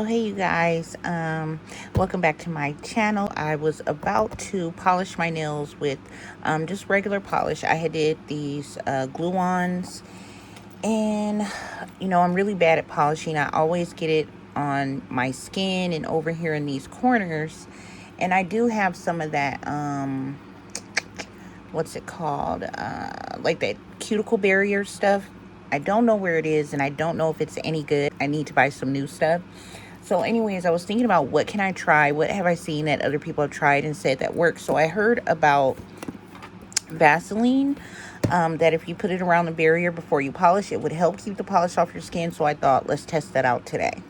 Oh, hey you guys, welcome back to my channel. I was about to polish my nails with just regular polish. I had did these glue-ons, and I'm really bad at polishing. I always get it on my skin and over here in these corners, and I do have some of that what's it called, like that cuticle barrier stuff. I don't know where it is, and I don't know if it's any good. I need to buy some new stuff. So anyways, I was thinking about what can I try? What have I seen that other people have tried and said that works? So I heard about Vaseline, that if you put it around the barrier before you polish, it would help keep the polish off your skin. So I thought, let's test that out today.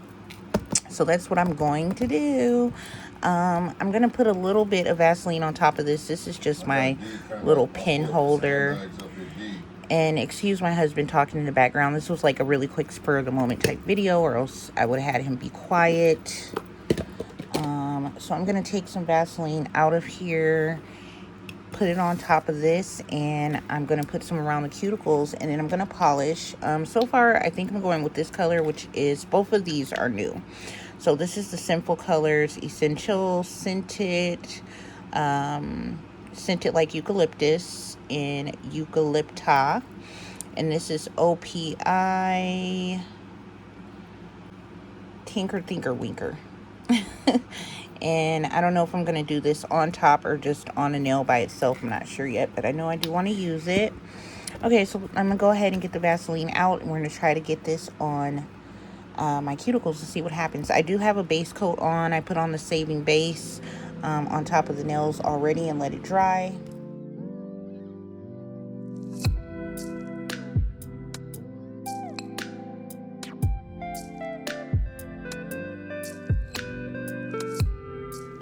So that's what I'm going to do. I'm going to put a little bit of Vaseline on top of this. This is just my little pen holder. And excuse my husband talking in the background. This was like a really quick spur of the moment type video, or else I would have had him be quiet. So I'm going to take some Vaseline out of here, put it on top of this, and I'm going to put some around the cuticles, and then I'm going to polish. So far, I think I'm going with this color, which is, both of these are new. So this is the Sinful Colors Essential Scented, Scented Like Eucalyptus in Eucalypta. And this is OPI Tinker Thinker Winker. And I don't know if I'm going to do this on top or just on a nail by itself. I'm not sure yet, but I know I do want to use it. Okay, so I'm going to go ahead and get the Vaseline out, and we're going to try to get this on my cuticles to see what happens. I do have a base coat on. I put on the Saving Base on top of the nails already and let it dry.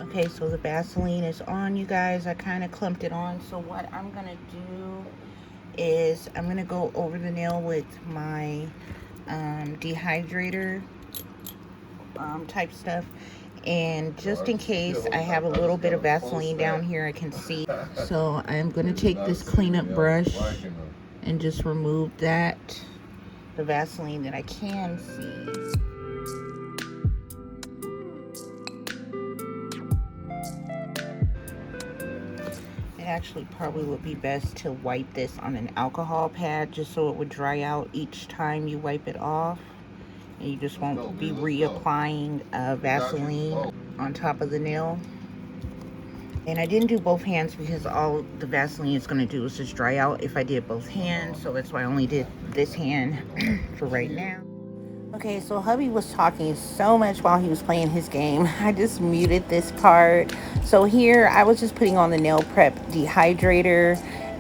Okay, so the Vaseline is on, you guys. I kind of clumped it on. So what I'm going to do is I'm going to go over the nail with my dehydrator type stuff. And just in case I have a little bit of Vaseline down here, I can see. So I'm going to take this cleanup brush and just remove the Vaseline that I can see. Actually probably would be best to wipe this on an alcohol pad, just so it would dry out each time you wipe it off, and you just won't be reapplying Vaseline on top of the nail. And I didn't do both hands because all the Vaseline is going to do is just dry out if I did both hands, so that's why I only did this hand for right now. Okay, so hubby was talking so much while he was playing his game. I just muted this part. So here I was just putting on the nail prep dehydrator,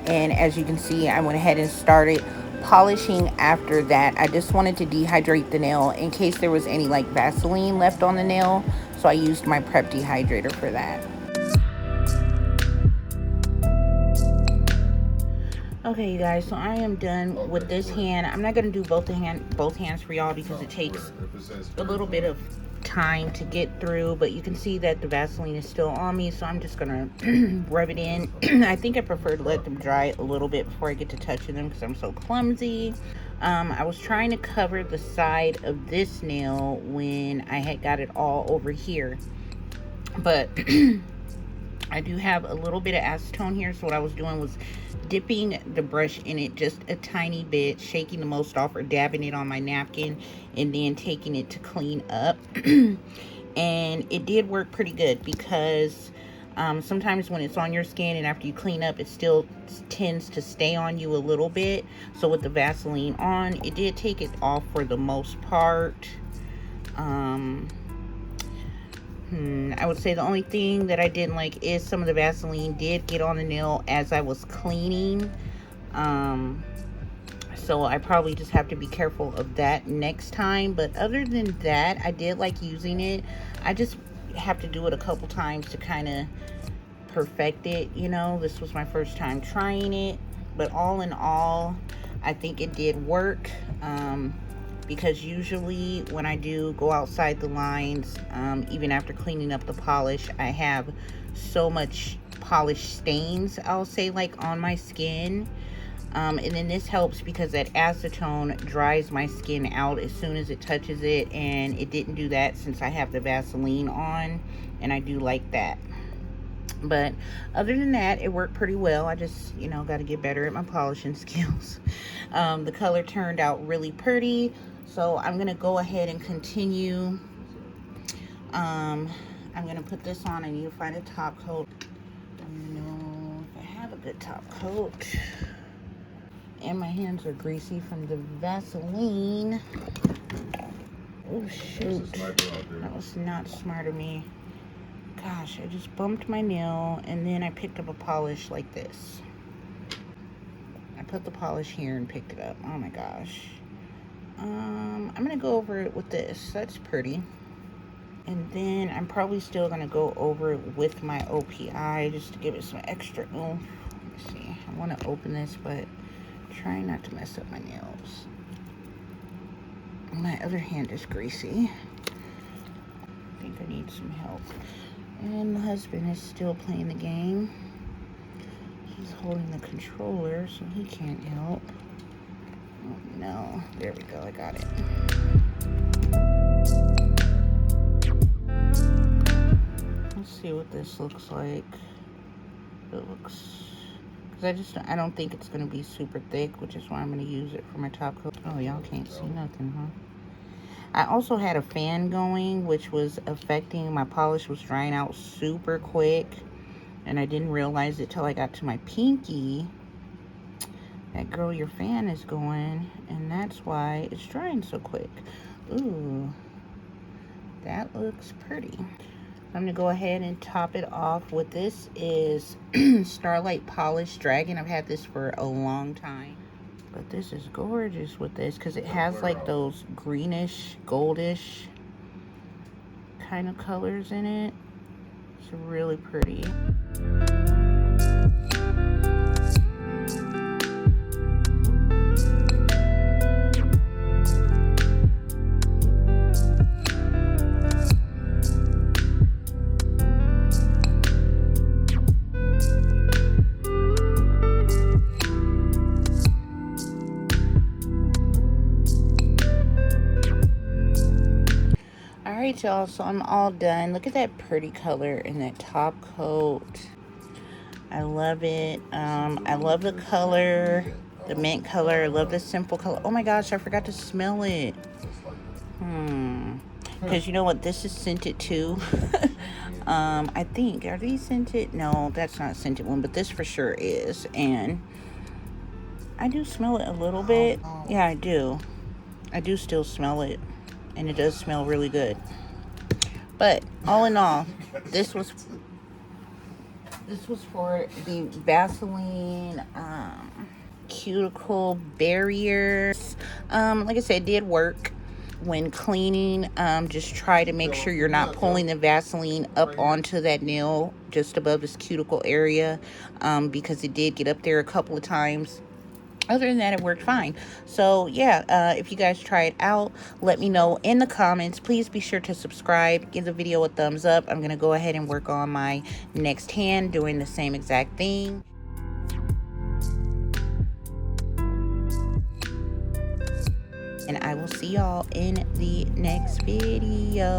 and as you can see, I went ahead and started polishing after that. I just wanted to dehydrate the nail in case there was any like Vaseline left on the nail, so I used my prep dehydrator for that. Okay, you guys, so I am done with this hand. I'm not going to do both hands for y'all because it takes a little bit of time to get through, but you can see that the Vaseline is still on me, so I'm just going to rub it in. I think I prefer to let them dry a little bit before I get to touching them because I'm so clumsy. I was trying to cover the side of this nail when I had got it all over here, but I do have a little bit of acetone here, so what I was doing was dipping the brush in it just a tiny bit, shaking the most off or dabbing it on my napkin, and then taking it to clean up. And it did work pretty good because sometimes when it's on your skin and after you clean up, it still tends to stay on you a little bit. So with the Vaseline on, it did take it off for the most part. I would say the only thing that I didn't like is some of the Vaseline did get on the nail as I was cleaning. So I probably just have to be careful of that next time. But other than that, I did like using it. I just have to do it a couple times to kind of perfect it. This was my first time trying it. But all in all, I think it did work. Because usually when I do go outside the lines, even after cleaning up the polish, I have so much polish stains, I'll say, like on my skin. And then this helps because that acetone dries my skin out as soon as it touches it, and it didn't do that since I have the Vaseline on, and I do like that. But other than that, it worked pretty well. I just, you know, got to get better at my polishing skills. The color turned out really pretty, so I'm going to go ahead and continue. I'm going to put this on. I need to find a top coat. I don't know if I have a good top coat. And my hands are greasy from the Vaseline. Oh, shoot. That was not smart of me. Gosh, I just bumped my nail, and then I picked up a polish like this. I put the polish here and picked it up. Oh my gosh. I'm gonna go over it with this. That's pretty. And then I'm probably still gonna go over it with my OPI just to give it some extra oomph. Let me see. I want to open this, but try not to mess up my nails. My other hand is greasy. I think I need some help. And my husband is still playing the game. He's holding the controller, so he can't help. Oh, no. There we go. I got it. Let's see what this looks like. It looks... because I don't think it's going to be super thick, which is why I'm going to use it for my top coat. Oh, y'all can't see nothing, huh? I also had a fan going, which was affecting my polish was drying out super quick, and I didn't realize it till I got to my pinky. That girl, your fan is going, and that's why it's drying so quick. Ooh, that looks pretty. I'm gonna go ahead and top it off with this is Starlight Polish Dragon. I've had this for a long time. But this is gorgeous with this because it has like those greenish, goldish kind of colors in it. It's really pretty. Alright, y'all, so I'm all done. Look at that pretty color in that top coat. I love it. I love the color, the mint color. I love the simple color. Oh my gosh, I forgot to smell it. Because you know what? This is scented too. I think, are these scented? No, that's not a scented one, but this for sure is. And I do smell it a little bit. Yeah, I do. I do still smell it. And it does smell really good. But all in all, this was for the Vaseline cuticle barriers. Like I said, it did work when cleaning. Just try to make sure you're not pulling the Vaseline up onto that nail just above this cuticle area, because it did get up there a couple of times. Other than that, it worked fine. So yeah, if you guys try it out, let me know in the comments. Please be sure to subscribe, give the video a thumbs up. I'm gonna go ahead and work on my next hand doing the same exact thing. And I will see y'all in the next video.